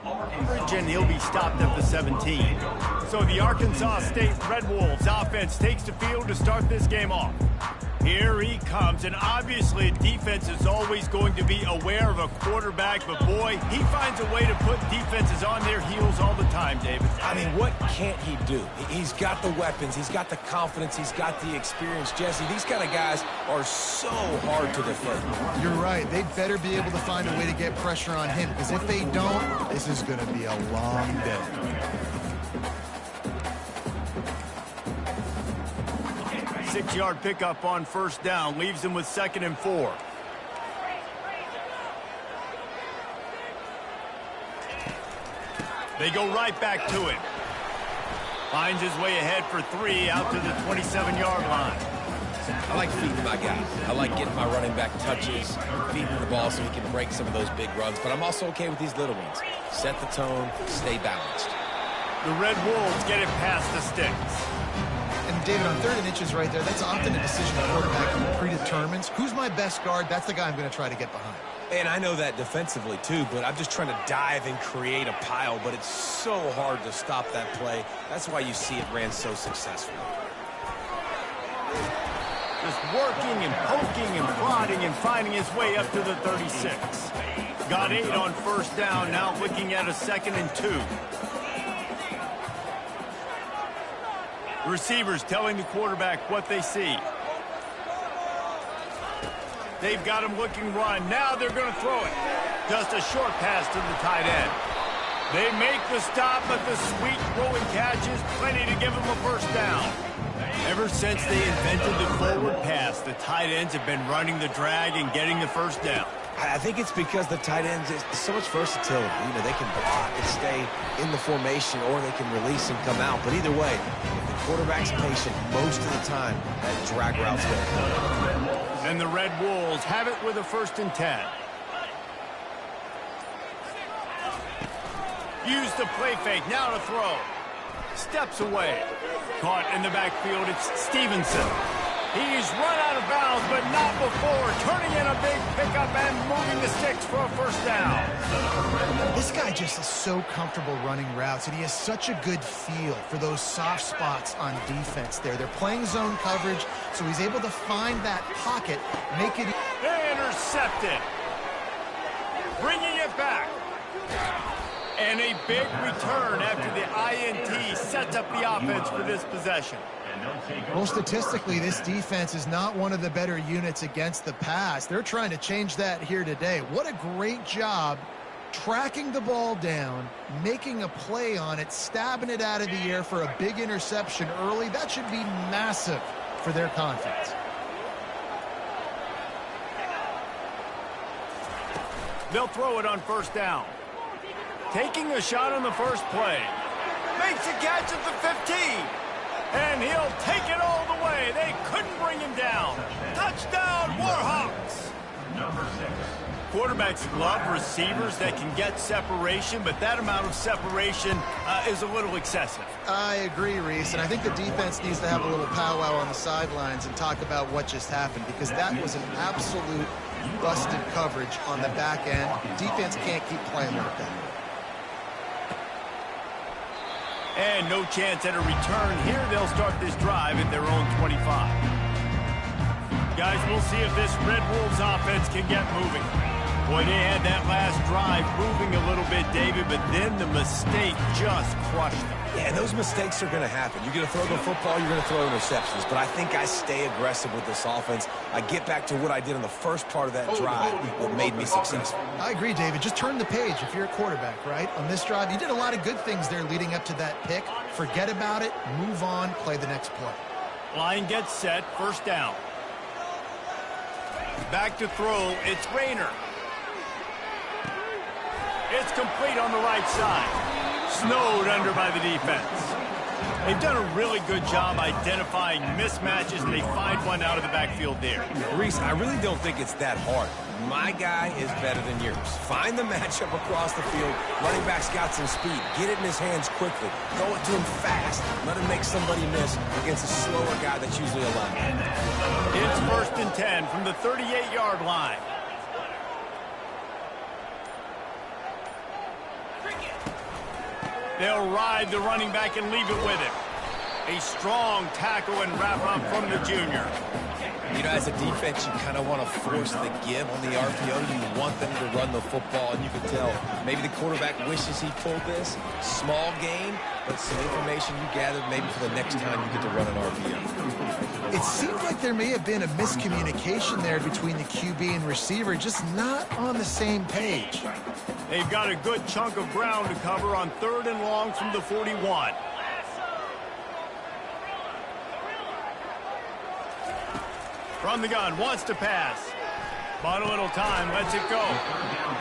And he'll be stopped at the 17. So the Arkansas State Red Wolves offense takes the field to start this game off. Here he comes, and obviously defense is always going to be aware of a quarterback, but boy, he finds a way to put defenses on their heels all the time, David. I mean, what can't he do? He's got the weapons, he's got the confidence, he's got the experience. Jesse, these kind of guys are so hard to defend. You're right. They'd better be able to find a way to get pressure on him, because if they don't, this is going to be a long day. Six-yard pickup on first down leaves him with 2nd and 4. They go right back to it. Finds his way ahead for 3 out to the 27-yard line. I like feeding my guy. I like getting my running back touches, feeding the ball so he can break some of those big runs, but I'm also okay with these little ones. Set the tone, stay balanced. The Red Wolves get it past the sticks. And David, on 3rd and inches right there, that's often a decision the quarterback predetermines. Who's my best guard? That's the guy I'm going to try to get behind. And I know that defensively too, but I'm just trying to dive and create a pile, but it's so hard to stop that play. That's why you see it ran so successfully. Just working and poking and prodding and finding his way up to the 36. Got 8 on first down, now looking at a 2nd and 2. Receivers telling the quarterback what they see. They've got him looking run. Now they're going to throw it. Just a short pass to the tight end. They make the stop, but the sweet throwing catch is plenty to give them a first down. Ever since they invented the forward pass, the tight ends have been running the drag and getting the first down. I think it's because the tight ends is so much versatility. You know, they can block and stay in the formation, or they can release and come out. But either way, if the quarterback's patient most of the time, that drag route's going to come. And the Red Wolves have it with a 1st and 10. Use the play fake, now to throw. Steps away. Caught in the backfield, it's Stevenson. He's run out of bounds, but not before. Turning in a big pickup and moving the sticks for a first down. This guy just is so comfortable running routes, and he has such a good feel for those soft spots on defense there. They're playing zone coverage, so he's able to find that pocket, make it... Intercepted. Bringing it back. And a big return after the INT sets up the offense for this possession. Well, statistically, this defense is not one of the better units against the pass. They're trying to change that here today. What a great job tracking the ball down, making a play on it, stabbing it out of the air for a big interception early. That should be massive for their confidence. They'll throw it on first down. Taking a shot on the first play. Makes a catch at the 15. And he'll take it all the way. They couldn't bring him down. Touchdown, Warhawks. Number 6. Quarterbacks love receivers that can get separation, but that amount of separation is a little excessive. I agree, Reese, and I think the defense needs to have a little powwow on the sidelines and talk about what just happened, because that was an absolute busted coverage on the back end. Defense can't keep playing like that. And no chance at a return here. They'll start this drive at their own 25. Guys, we'll see if this Red Wolves offense can get moving. Boy, they had that last drive moving a little bit, David, but then the mistake just crushed them. Yeah, those mistakes are going to happen. You're going to throw the football, you're going to throw interceptions. But I think I stay aggressive with this offense. I get back to what I did in the first part of that drive that made me successful. I agree, David. Just turn the page if you're a quarterback, right? On this drive, you did a lot of good things there leading up to that pick. Forget about it, move on, play the next play. Line gets set, first down. Back to throw, it's Rayner. It's complete on the right side. Snowed under by the defense. They've done a really good job identifying mismatches, and they find one out of the backfield there. Reese, I really don't think it's that hard. My guy is better than yours. Find the matchup across the field. Running back's got some speed. Get it in his hands quickly. Throw it to him fast. Let him make somebody miss against a slower guy that's usually a lineman. It's 1st and 10 from the 38-yard line. They'll ride the running back and leave it with him. A strong tackle and wrap-up from the junior. You know, as a defense, you kind of want to force the give on the RPO. You want them to run the football, and you can tell maybe the quarterback wishes he pulled this. Small gain, but some information you gathered maybe for the next time you get to run an RPO. It seemed like there may have been a miscommunication there between the QB and receiver, just not on the same page. They've got a good chunk of ground to cover on 3rd and long from the 41. From the gun, wants to pass. Bought a little time, lets it go.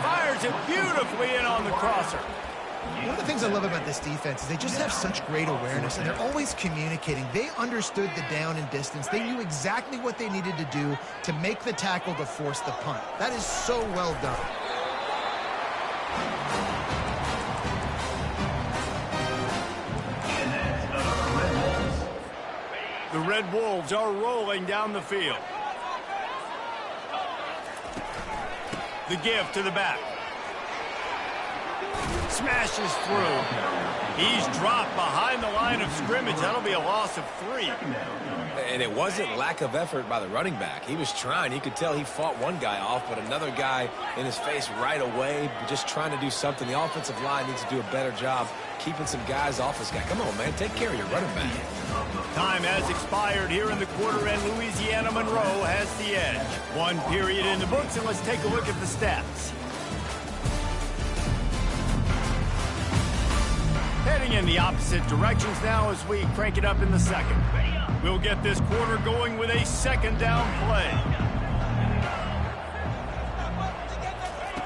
Fires it beautifully in on the crosser. One of the things I love about this defense is they just have such great awareness, and they're always communicating. They understood the down and distance. They knew exactly what they needed to do to make the tackle to force the punt. That is so well done. The Red Wolves are rolling down the field. The give to the back. Smashes through. He's dropped behind the line of scrimmage. That'll be a loss of 3. And it wasn't lack of effort by the running back. He was trying. You could tell he fought one guy off, but another guy in his face right away, just trying to do something. The offensive line needs to do a better job keeping some guys off this guy. Come on, man. Take care of your running back. Time has expired here in the quarter, and Louisiana Monroe has the edge. 1 period in the books, and let's take a look at the stats. Heading in the opposite directions now as we crank it up in the second. We'll get this quarter going with a 2nd down play.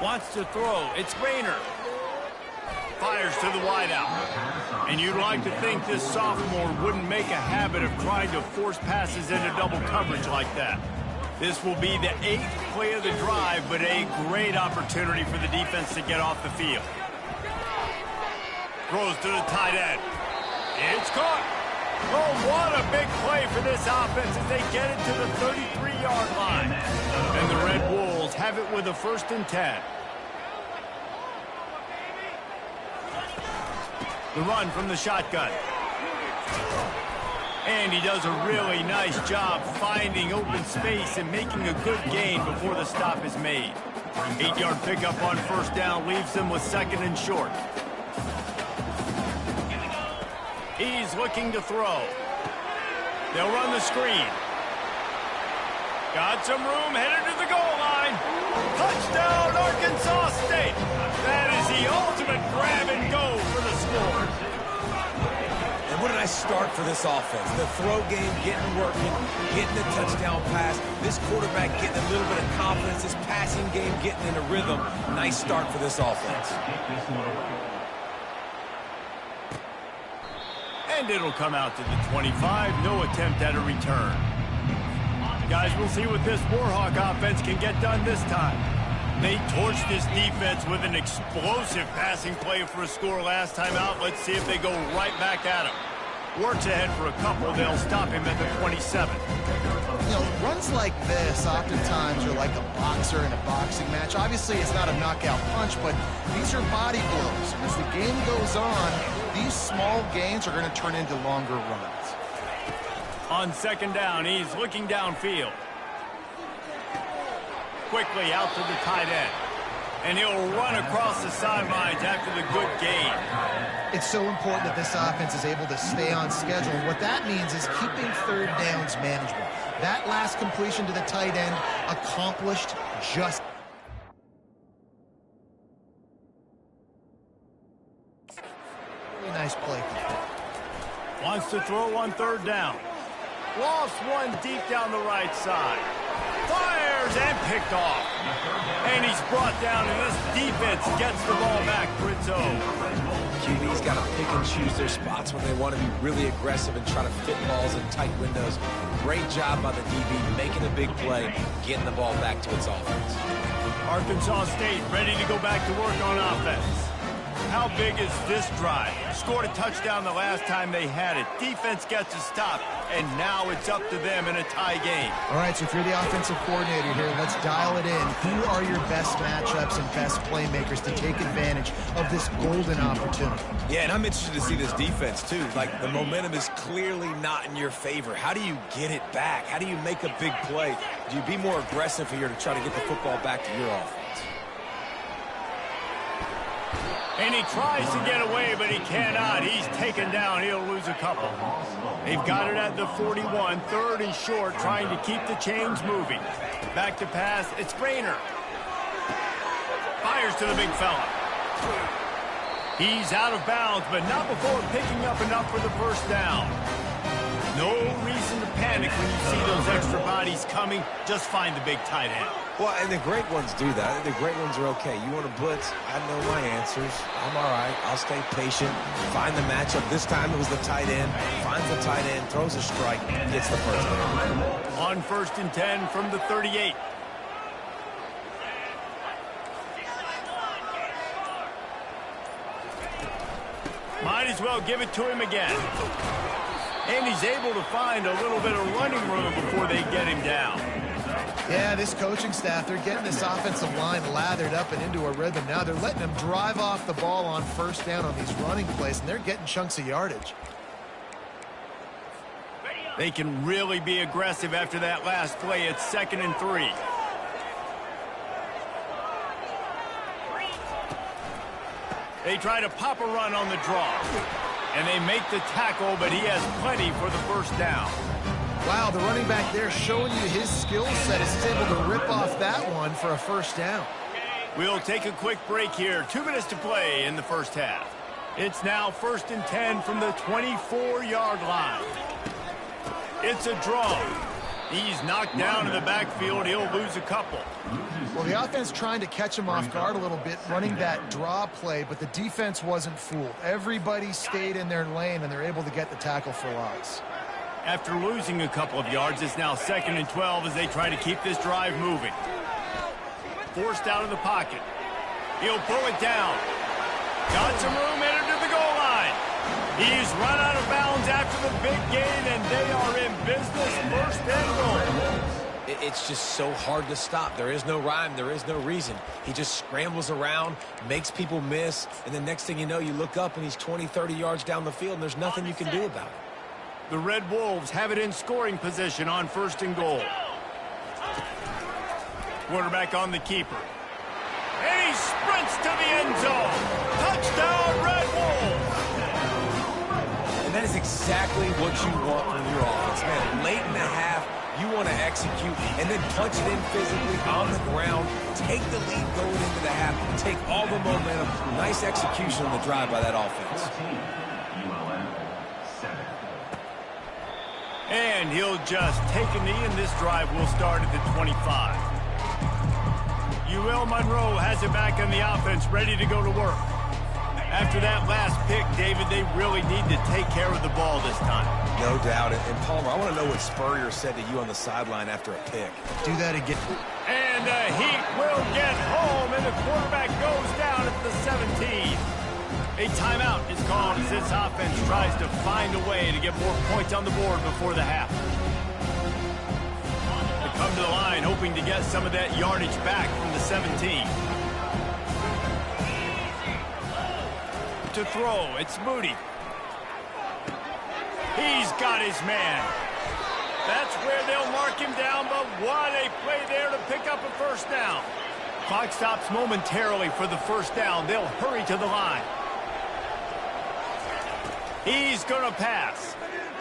Wants to throw. It's Rayner. Fires to the wideout. And you'd like to think this sophomore wouldn't make a habit of trying to force passes into double coverage like that. This will be the 8th play of the drive, but a great opportunity for the defense to get off the field. Throws to the tight end. It's caught. Oh, what a big play for this offense as they get it to the 33-yard line. And the Red Wolves have it with a 1st and 10. The run from the shotgun. And he does a really nice job finding open space and making a good gain before the stop is made. 8-yard pickup on 1st down leaves them with 2nd and short. He's looking to throw. They'll run the screen. Got some room, headed to the goal line. Touchdown, Arkansas State. That is the ultimate grab and go for the score. And what a nice start for this offense. The throw game getting working, getting the touchdown pass. This quarterback getting a little bit of confidence. This passing game getting in a rhythm. Nice start for this offense. And it'll come out to the 25. No attempt at a return. Guys, we'll see what this Warhawk offense can get done this time. They torched this defense with an explosive passing play for a score last time out. Let's see if they go right back at him. Works ahead for a couple. They'll stop him at the 27. You know, runs like this oftentimes are like a boxer in a boxing match. Obviously, it's not a knockout punch, but these are body blows. As the game goes on, these small gains are going to turn into longer runs. On 2nd down, he's looking downfield. Quickly out to the tight end. And he'll run across the sidelines after the good gain. It's so important that this offense is able to stay on schedule. And what that means is keeping 3rd downs manageable. That last completion to the tight end accomplished just. Really nice play. Wants to throw on 3rd down. Lost one deep down the right side. Fires and picked off. And he's brought down, and this defense gets the ball back for its own. QB's got to pick and choose their spots when they want to be really aggressive and try to fit balls in tight windows. Great job by the DB making a big play, getting the ball back to its offense. Arkansas State ready to go back to work on offense. How big is this drive? Scored a touchdown the last time they had it. Defense gets a stop, and now it's up to them in a tie game. All right, so if you're the offensive coordinator here, let's dial it in. Who are your best matchups and best playmakers to take advantage of this golden opportunity? Yeah, and I'm interested to see this defense, too. Like, the momentum is clearly not in your favor. How do you get it back? How do you make a big play? Do you be more aggressive here to try to get the football back to your offense? And he tries to get away, but he cannot. He's taken down. He'll lose a couple. They've got it at the 41, 3rd and short, trying to keep the chains moving. Back to pass. It's Rayner. Fires to the big fella. He's out of bounds, but not before picking up enough for the first down. No reason to panic when you see those extra bodies coming. Just find the big tight end. Well, and the great ones do that. The great ones are okay. You want to blitz? I know my answers. I'm all right. I'll stay patient. Find the matchup. This time it was the tight end. Finds the tight end, throws a strike, gets the first down. On 1st and 10 from the 38. Might as well give it to him again. And he's able to find a little bit of running room before they get him down. Yeah, this coaching staff, they're getting this offensive line lathered up and into a rhythm. Now they're letting them drive off the ball on 1st down on these running plays, and they're getting chunks of yardage. They can really be aggressive after that last play. It's 2nd and 3. They try to pop a run on the draw. And they make the tackle, but he has plenty for the first down. Wow, the running back there showing you his skill set as he's able to rip off that one for a first down. We'll take a quick break here. 2 minutes to play in the first half. It's now 1st and 10 from the 24-yard line. It's a draw. He's knocked down in the backfield. He'll lose a couple. Well, the offense trying to catch him off guard a little bit, running that draw play, but the defense wasn't fooled. Everybody stayed in their lane, and they're able to get the tackle for loss. After losing a couple of yards, it's now 2nd and 12 as they try to keep this drive moving. Forced out of the pocket. He'll pull it down. Got some room, headed to the goal line. He's run out of bounds after the big gain, and they are in business. 1st and goal. It's just so hard to stop. There is no rhyme. There is no reason. He just scrambles around, makes people miss, and the next thing you know, you look up and he's 20, 30 yards down the field, and there's nothing you can do about it. The Red Wolves have it in scoring position on 1st and goal. Quarterback on the keeper. And he sprints to the end zone. Touchdown, Red Wolves! And that is exactly what you want from your offense, man. Late in the half, you want to execute and then punch it in physically on the ground, take the lead going into the half, take all the momentum. Nice execution on the drive by that offense. And he'll just take a knee, and this drive will start at the 25. Monroe has it back on the offense, ready to go to work. After that last pick, David, they really need to take care of the ball this time. No doubt. And Palmer, I want to know what Spurrier said to you on the sideline after a pick. Do that again. And the Heat will get home, and the quarterback goes down at the 17. A timeout is called as this offense tries to find a way to get more points on the board before the half. They come to the line hoping to get some of that yardage back from the 17. To throw, it's Moody. He's got his man. That's where they'll mark him down, but what a play there to pick up a first down. Clock stops momentarily for the first down. They'll hurry to the line. He's going to pass.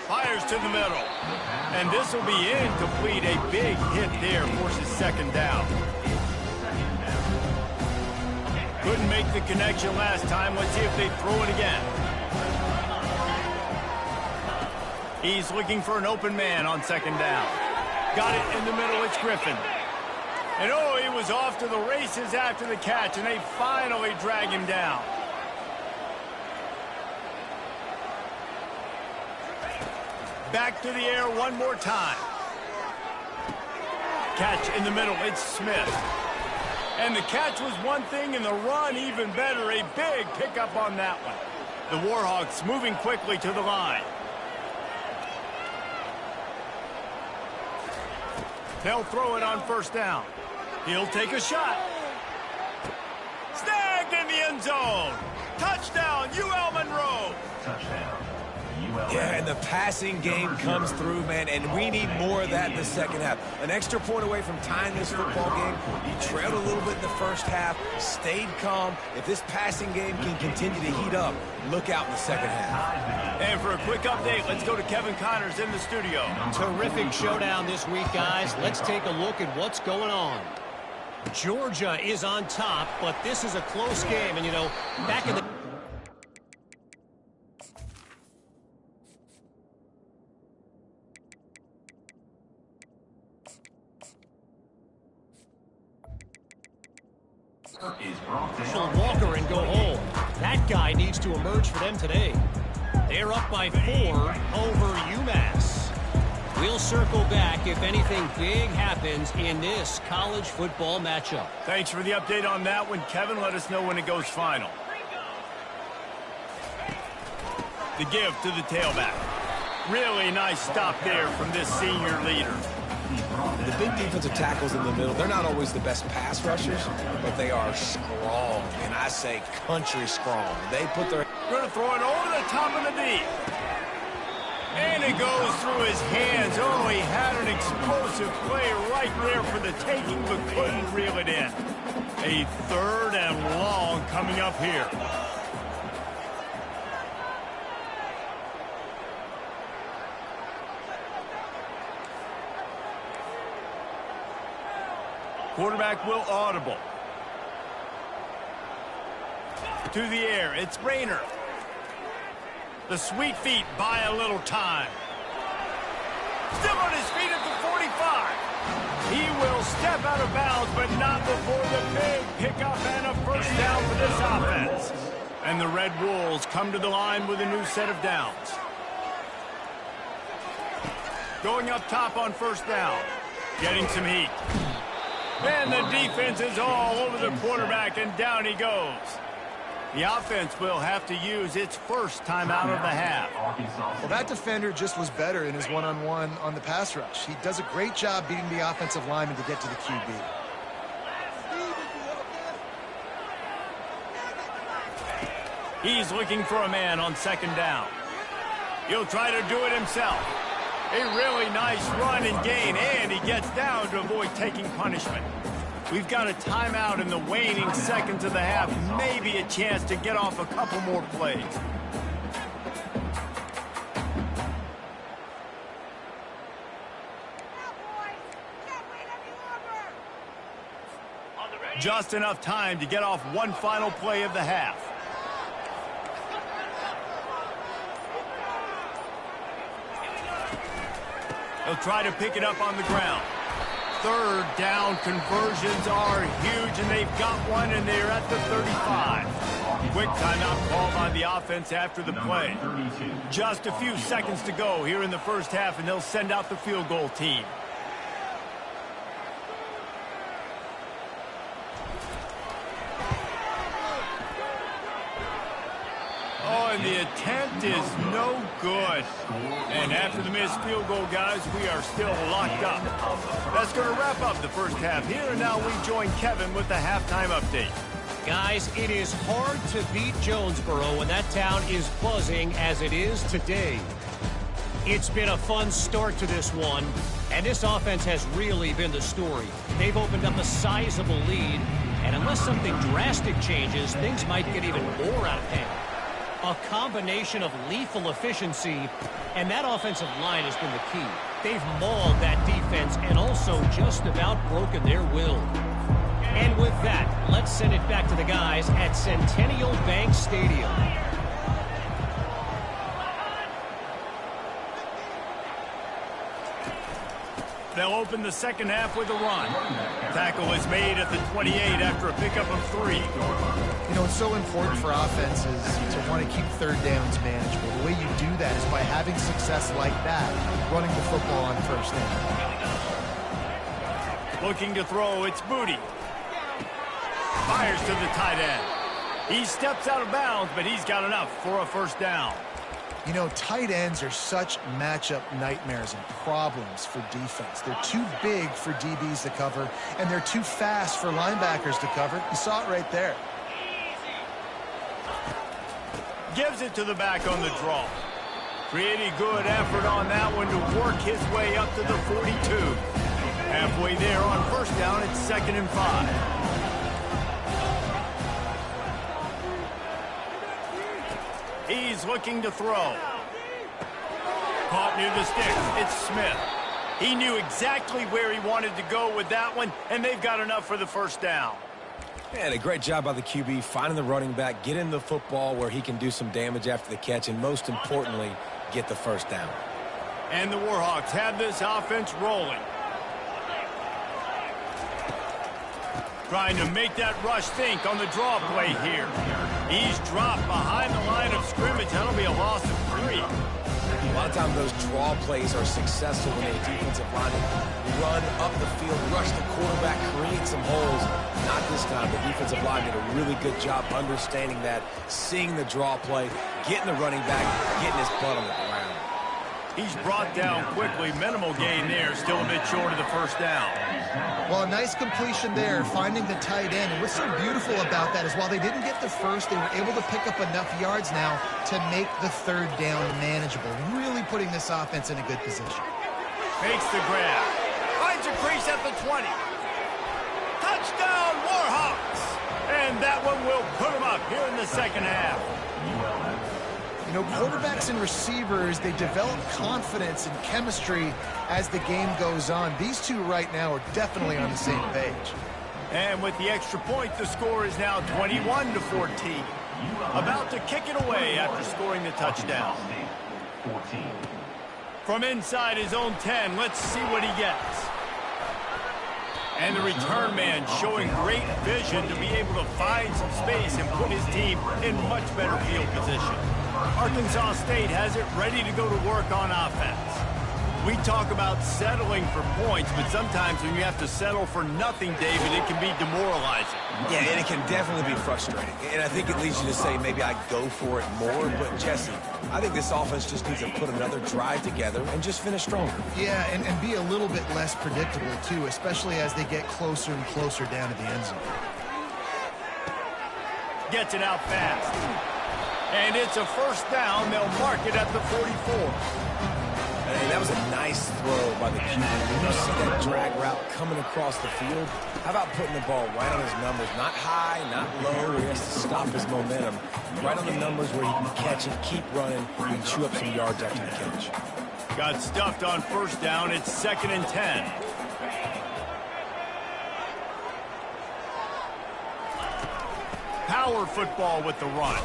Fires to the middle. And this will be incomplete. A big hit there forces second down. Couldn't make the connection last time. Let's see if they throw it again. He's looking for an open man on second down. Got it in the middle. It's Griffin. And oh, he was off to the races after the catch, and they finally drag him down. Back to the air one more time. Catch in the middle. It's Smith. And the catch was one thing, and the run even better. A big pickup on that one. The Warhawks moving quickly to the line. They'll throw it on first down. He'll take a shot. Snagged in the end zone. Touchdown, UL Monroe. Yeah, and the passing game comes through, man, and we need more of that in the second half. An extra point away from tying this football game. He trailed a little bit in the first half, stayed calm. If this passing game can continue to heat up, look out in the second half. And for a quick update, let's go to Kevin Connors in the studio. Terrific showdown this week, guys. Let's take a look at what's going on. Georgia is on top, but this is a close game. And, you know, back in the... Walker and go home. That guy needs to emerge for them today. They're up by 4 over UMass. We'll circle back if anything big happens in this college football matchup. Thanks for the update on that one, Kevin. Let us know when it goes final. The give to the tailback. Really nice stop there from this senior leader. The big defensive tackles in the middle, they're not always the best pass rushers, but they are strong, and I say country strong. They put their... Going to throw it over the top of the deep. And it goes through his hands. Oh, he had an explosive play right there for the taking, but couldn't reel it in. A 3rd and long coming up here. Quarterback will audible. To the air, it's Rayner. The sweet feet buy a little time. Still on his feet at the 45. He will step out of bounds, but not before the big pickup and a first down for this offense. And the Red Wolves come to the line with a new set of downs. Going up top on first down. Getting some heat. And the defense is all over the quarterback, and down he goes. The offense will have to use its first timeout of the half. Well, that defender just was better in his one-on-one on the pass rush. He does a great job beating the offensive lineman to get to the QB. He's looking for a man on second down. He'll try to do it himself. A really nice run and gain, and he gets down to avoid taking punishment. We've got a timeout in the waning seconds of the half. Maybe a chance to get off a couple more plays. Just enough time to get off one final play of the half. He'll try to pick it up on the ground. 3rd down conversions are huge, and they've got one, and they're at the 35. Quick timeout called on the offense after the play. Just a few seconds to go here in the first half, and they'll send out the field goal team. Oh, and the attempt is no good. And after the missed field goal, guys, we are still locked up. That's going to wrap up the first half here, and now we join Kevin with the halftime update. Guys, it is hard to beat Jonesboro when that town is buzzing as it is today. It's been a fun start to this one, and this offense has really been the story. They've opened up a sizable lead, and unless something drastic changes, things might get even more out of hand. A combination of lethal efficiency, and that offensive line has been the key. They've mauled that defense and also just about broken their will. And with that, let's send it back to the guys at Centennial Bank Stadium. They'll open the second half with a run. Tackle is made at the 28 after a pickup of 3. You know, it's so important for offenses to want to keep 3rd downs manageable. The way you do that is by having success like that, running the football on first down. Looking to throw, it's Booty. Fires to the tight end. He steps out of bounds, but he's got enough for a first down. You know, tight ends are such matchup nightmares and problems for defense. They're too big for DBs to cover, and they're too fast for linebackers to cover. You saw it right there. Gives it to the back on the draw. Pretty good effort on that one to work his way up to the 42. Halfway there on first down, it's 2nd and 5. He's looking to throw. Caught near the sticks. It's Smith. He knew exactly where he wanted to go with that one, and they've got enough for the first down. And a great job by the QB, finding the running back, getting the football where he can do some damage after the catch, and most importantly, get the first down. And the Warhawks have this offense rolling. Trying to make that rush think on the draw play here. He's dropped behind the line of scrimmage. That'll be a loss of 3. A lot of times those draw plays are successful when the defensive lineman run up the field, rush the quarterback, create some holes. Not this time. The defensive line did a really good job understanding that, seeing the draw play, getting the running back, getting his butt on the ground. He's brought down quickly. Minimal gain there. Still a bit short of the first down. Well, a nice completion there, finding the tight end. And what's so beautiful about that is while they didn't get the first, they were able to pick up enough yards now to make the third down manageable. Really putting this offense in a good position. Makes the grab. Finds a crease at the 20. Touchdown, Warhawks! And that one will put them up here in the second half. You know, quarterbacks and receivers, they develop confidence and chemistry as the game goes on. These two right now are definitely on the same page. And with the extra point, the score is now 21-14. About to kick it away after scoring the touchdown. From inside his own 10, let's see what he gets. And the return man showing great vision to be able to find some space and put his team in much better field position. Arkansas State has it ready to go to work on offense. We talk about settling for points, but sometimes when you have to settle for nothing, David, it can be demoralizing. Yeah, and it can definitely be frustrating. And I think it leads you to say maybe I go for it more. But, Jesse, I think this offense just needs to put another drive together and just finish stronger. Yeah, and be a little bit less predictable, too, especially as they get closer and closer down to the end zone. Gets it out fast. And it's a first down. They'll mark it at the 44. Hey, that was a nice throw by the QB. When you see that drag route coming across the field, how about putting the ball right on his numbers? Not high, not low, where he has to stop his momentum. Right on the numbers where he can catch it, keep running, and chew up some yards after the catch. Got stuffed on first down. It's 2nd and 10. Power football with the run.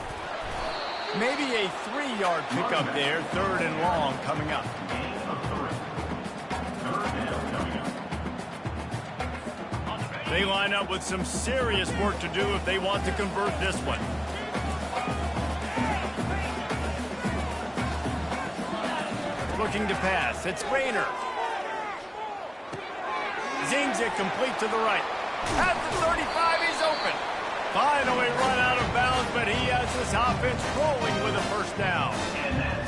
Maybe a 3-yard pickup there. 3rd and long coming up. They line up with some serious work to do if they want to convert this one. Looking to pass. It's Rayner. Zings it complete to the right. At the 35, he's open. Finally run out of bounds, but he has this offense rolling with a first down.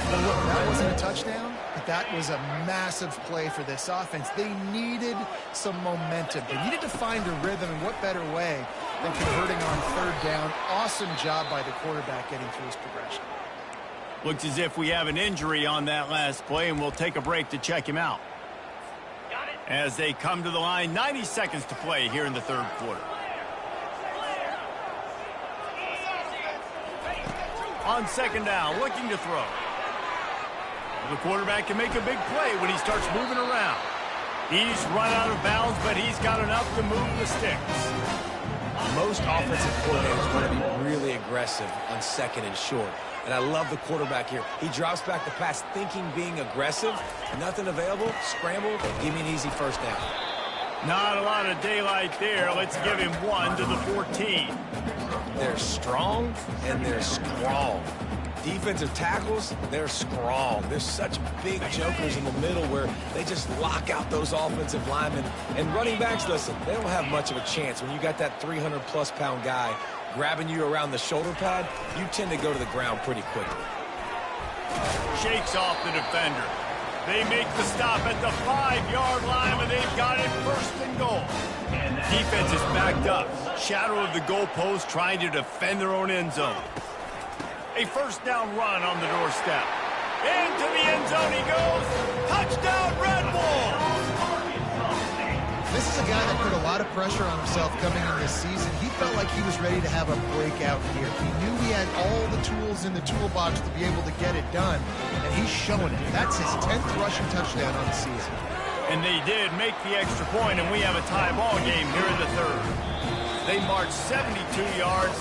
Well, look, that wasn't a touchdown, but that was a massive play for this offense. They needed some momentum. They needed to find a rhythm, and what better way than converting on third down. Awesome job by the quarterback getting through his progression. Looks as if we have an injury on that last play, and we'll take a break to check him out. As they come to the line, 90 seconds to play here in the third quarter. On second down, looking to throw. The quarterback can make a big play when he starts moving around. He's run out of bounds, but he's got enough to move the sticks. Most offensive coordinators want to be really aggressive on 2nd and short. And I love the quarterback here. He drops back the pass thinking being aggressive. Nothing available, scramble, give me an easy first down. Not a lot of daylight there. Let's give him 1 to the 14. They're strong and they're strong. Defensive tackles, they're strong. There's such big jokers in the middle where they just lock out those offensive linemen. And running backs, listen, they don't have much of a chance. When you got that 300-plus pound guy grabbing you around the shoulder pad, you tend to go to the ground pretty quickly. Shakes off the defender. They make the stop at the 5-yard line, and they've got it first and goal. Defense is backed up. Shadow of the goalpost trying to defend their own end zone. A first down run on the doorstep. Into the end zone he goes. Touchdown, Red Wolves! This is a guy that put a lot of pressure on himself coming in this season. He felt like he was ready to have a breakout year. He knew he had all the tools in the toolbox to be able to get it done, and he's showing it. That's his 10th rushing touchdown on the season. And they did make the extra point, and we have a tie ball game here in the third. They marched 72 yards.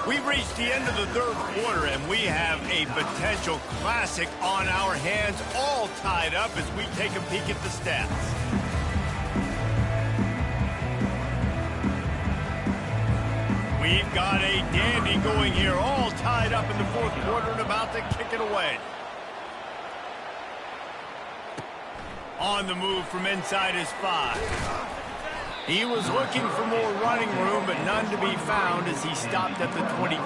We've reached the end of the third quarter, and we have a potential classic on our hands, all tied up as we take a peek at the stats. We've got a dandy going here, all tied up in the fourth quarter and about to kick it away. On the move from inside his 5. He was looking for more running room, but none to be found as he stopped at the 23.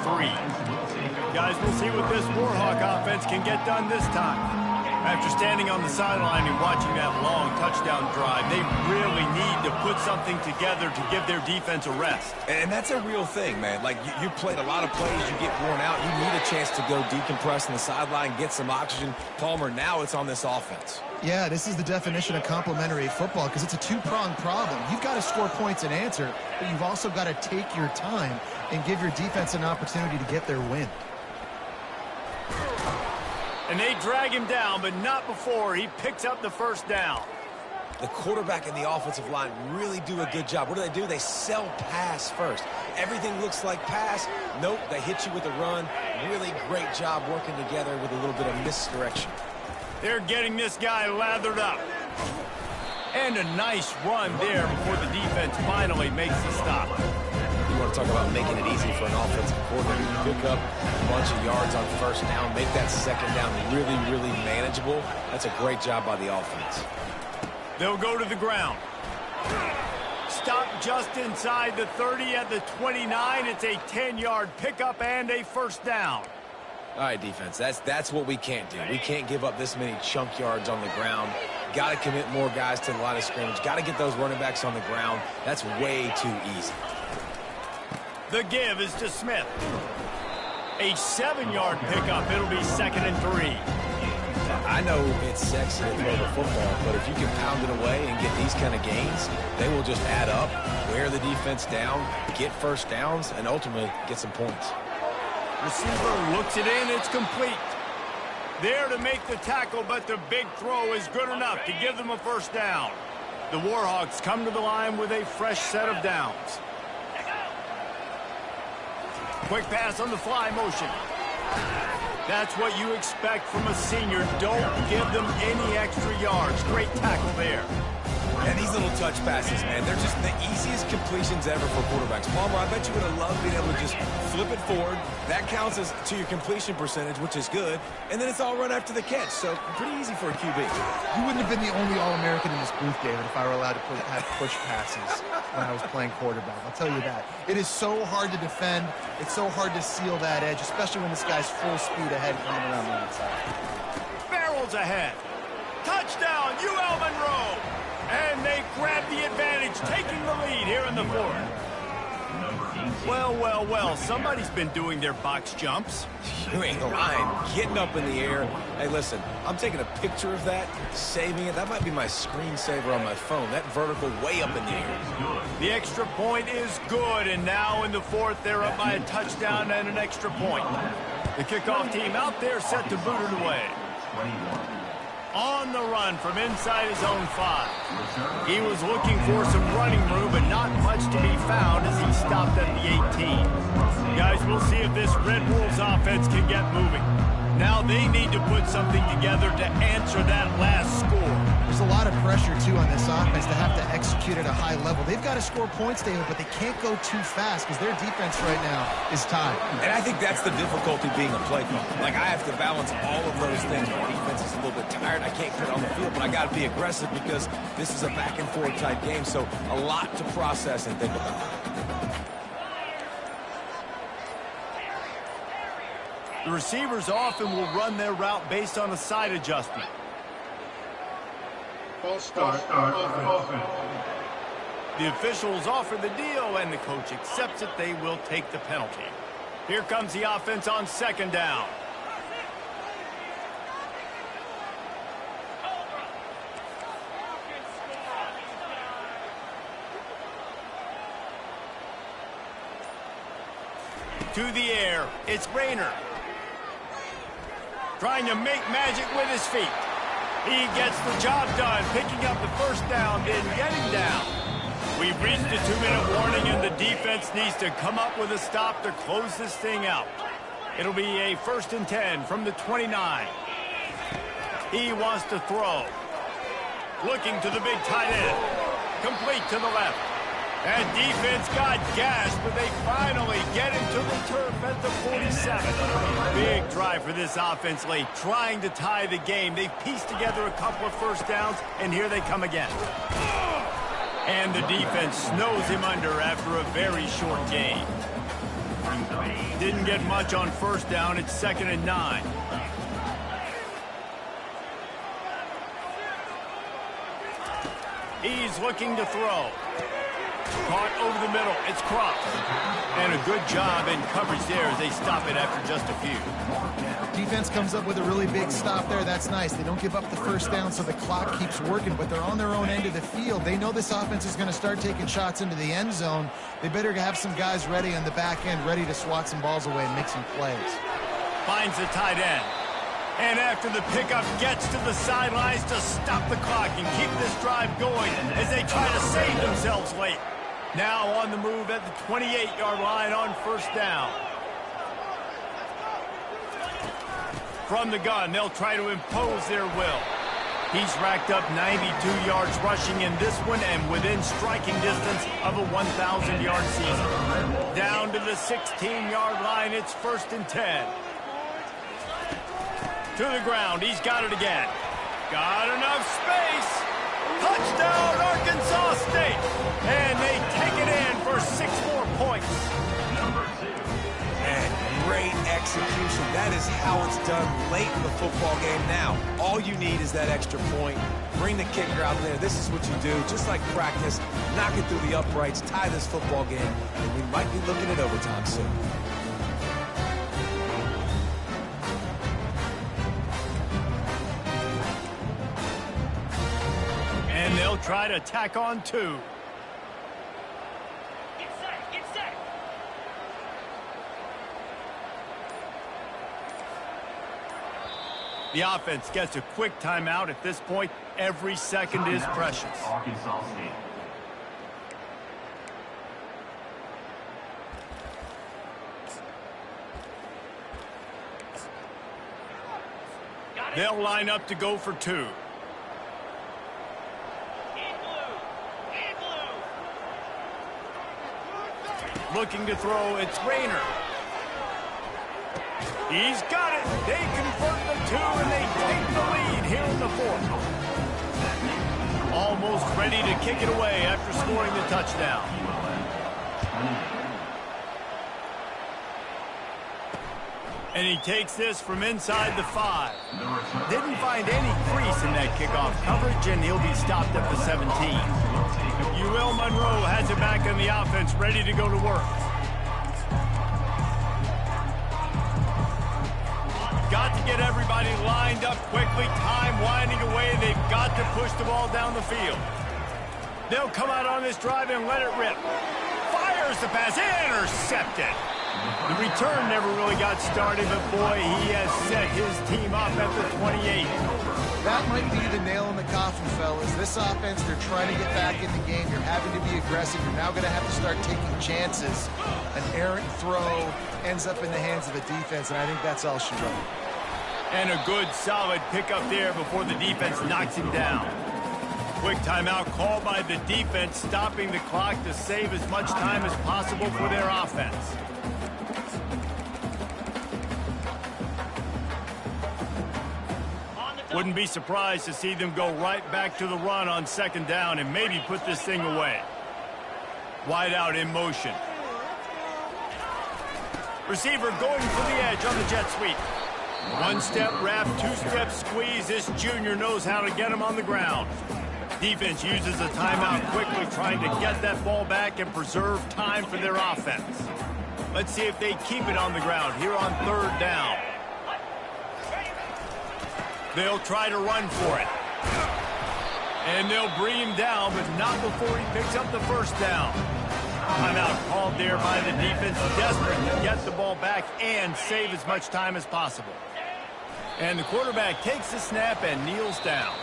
Guys, we'll see what this Warhawk offense can get done this time. After standing on the sideline and watching that long touchdown drive, they really need to put something together to give their defense a rest. And that's a real thing, man. Like, you played a lot of plays, you get worn out, you need a chance to go decompress on the sideline, get some oxygen. Palmer, now it's on this offense. Yeah, this is the definition of complementary football because it's a two-pronged problem. You've got to score points and answer, but you've also got to take your time and give your defense an opportunity to get their win. And they drag him down, but not before he picks up the first down. The quarterback and the offensive line really do a good job. What do? They sell pass first. Everything looks like pass. Nope, they hit you with a run. Really great job working together with a little bit of misdirection. They're getting this guy lathered up. And a nice run there before the defense finally makes the stop. You want to talk about making it easy for an offensive coordinator. You pick up a bunch of yards on first down, make that second down really, really manageable. That's a great job by the offense. They'll go to the ground. Stop just inside the 30 at the 29. It's a 10-yard pickup and a first down. All right, defense, that's what we can't do. We can't give up this many chunk yards on the ground. Got to commit more guys to the line of scrimmage. Got to get those running backs on the ground. That's way too easy. The give is to Smith. A 7-yard pickup. It'll be 2nd and 3. I know it's sexy to throw the football, but if you can pound it away and get these kind of gains, they will just add up, wear the defense down, get first downs, and ultimately get some points. Receiver looks it in. It's complete. There to make the tackle, but the big throw is good enough to give them a first down. The Warhawks come to the line with a fresh set of downs. Quick pass on the fly motion. That's what you expect from a senior. Don't give them any extra yards. Great tackle there. And these little touch passes, man, they're just the easiest completions ever for quarterbacks. Palmer, I bet you would have loved being able to just flip it forward. That counts as to your completion percentage, which is good. And then it's all run after the catch, so pretty easy for a QB. You wouldn't have been the only All-American in this booth, David, if I were allowed to have push passes when I was playing quarterback. I'll tell you that. It is so hard to defend. It's so hard to seal that edge, especially when this guy's full speed ahead coming around the outside. Barrels ahead. Touchdown, UL Monroe. And they grab the advantage, taking the lead here in the fourth. Well, somebody's been doing their box jumps. You ain't lying. Getting up in the air. Hey, listen, I'm taking a picture of that, saving it. That might be my screensaver on my phone. That vertical way up in the air. The extra point is good, and now in the fourth, they're up by a touchdown and an extra point. The kickoff team out there set to boot it away. On the run from inside his own 5. He was looking for some running room, but not much to be found as he stopped at the 18. Guys, we'll see if this Red Wolves offense can get moving. Now they need to put something together to answer that last score. There's a lot of pressure, too, on this offense to have to execute at a high level. They've got to score points, David, but they can't go too fast because their defense right now is tied. And I think that's the difficulty being a play caller. Like, I have to balance all of those things. My defense is a little bit tired. I can't put it on the field, but I got to be aggressive because this is a back-and-forth type game, so a lot to process and think about. The receivers often will run their route based on a side adjustment. False start offense. The officials offer the deal, and the coach accepts it. They will take the penalty. Here comes the offense on second down. To the air, it's Rayner. Trying to make magic with his feet. He gets the job done, picking up the first down, then getting down. We've reached a 2-minute warning, and the defense needs to come up with a stop to close this thing out. It'll be a 1st and 10 from the 29. He wants to throw. Looking to the big tight end. Complete to the left. And defense got gashed, but they finally get him to the turf at the 47. Big drive for this offense late, trying to tie the game. They've pieced together a couple of first downs, and here they come again. And the defense snows him under after a very short game. Didn't get much on first down. It's 2nd and 9. He's looking to throw. Caught over the middle. It's Cross. And a good job in coverage there as they stop it after just a few. Defense comes up with a really big stop there. That's nice. They don't give up the first down, so the clock keeps working, but they're on their own end of the field. They know this offense is going to start taking shots into the end zone. They better have some guys ready on the back end, ready to swat some balls away and make some plays. Finds the tight end. And after the pickup, gets to the sidelines to stop the clock and keep this drive going as they try to save themselves late. Now on the move at the 28-yard line on first down. From the gun, they'll try to impose their will. He's racked up 92 yards rushing in this one and within striking distance of a 1,000-yard season. Down to the 16-yard line, it's 1st and 10. To the ground, he's got it again. Got enough space. Touchdown, Arkansas State. And they take it in for 6 more points. And great execution. That is how it's done late in the football game. Now, all you need is that extra point. Bring the kicker out there. This is what you do. Just like practice, knock it through the uprights, tie this football game, and we might be looking at overtime soon. And they'll try to tack on 2. Get set, get set. The offense gets a quick timeout at this point. Every second is precious. Arkansas State. They'll line up to go for 2. Looking to throw, it's Rayner. He's got it. They convert the 2, and they take the lead here in the 4th. Almost ready to kick it away after scoring the touchdown. And he takes this from inside the 5. Didn't find any crease in that kickoff coverage, and he'll be stopped at the 17. Monroe has it back in the offense, ready to go to work. Got to get everybody lined up quickly. Time winding away. They've got to push the ball down the field. They'll come out on this drive and let it rip. Fires the pass. Intercepted. The return never really got started, but boy, he has set his team up at the 28. That might be the nail in the coffin, fellas. This offense, they're trying to get back in the game. You're having to be aggressive. You're now going to have to start taking chances. An errant throw ends up in the hands of the defense, and I think that's all she wrote. And a good, solid pickup there before the defense knocks him down. Quick timeout called by the defense, stopping the clock to save as much time as possible for their offense. Wouldn't be surprised to see them go right back to the run on second down and maybe put this thing away. Wide out in motion. Receiver going for the edge on the jet sweep. One-step wrap, two-step squeeze. This junior knows how to get him on the ground. Defense uses a timeout quickly, trying to get that ball back and preserve time for their offense. Let's see if they keep it on the ground here on 3rd down. They'll try to run for it. And they'll bring him down, but not before he picks up the 1st down. Timeout called there by the defense, desperate to get the ball back and save as much time as possible. And the quarterback takes the snap and kneels down.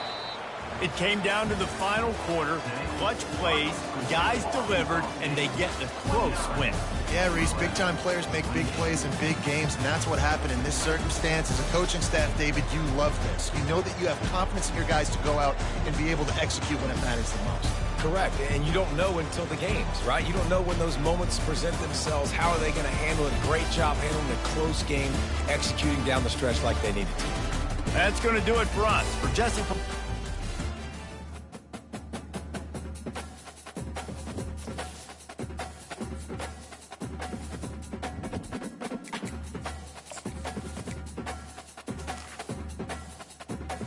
It came down to the final quarter. Clutch plays, guys delivered, and they get the close win. Yeah, Reese, big-time players make big plays in big games, and that's what happened in this circumstance. As a coaching staff, David, you love this. You know that you have confidence in your guys to go out and be able to execute when it matters the most. Correct, and you don't know until the games, right? You don't know when those moments present themselves. How are they going to handle it? Great job handling a close game, executing down the stretch like they needed to. That's going to do it for us. For Jesse...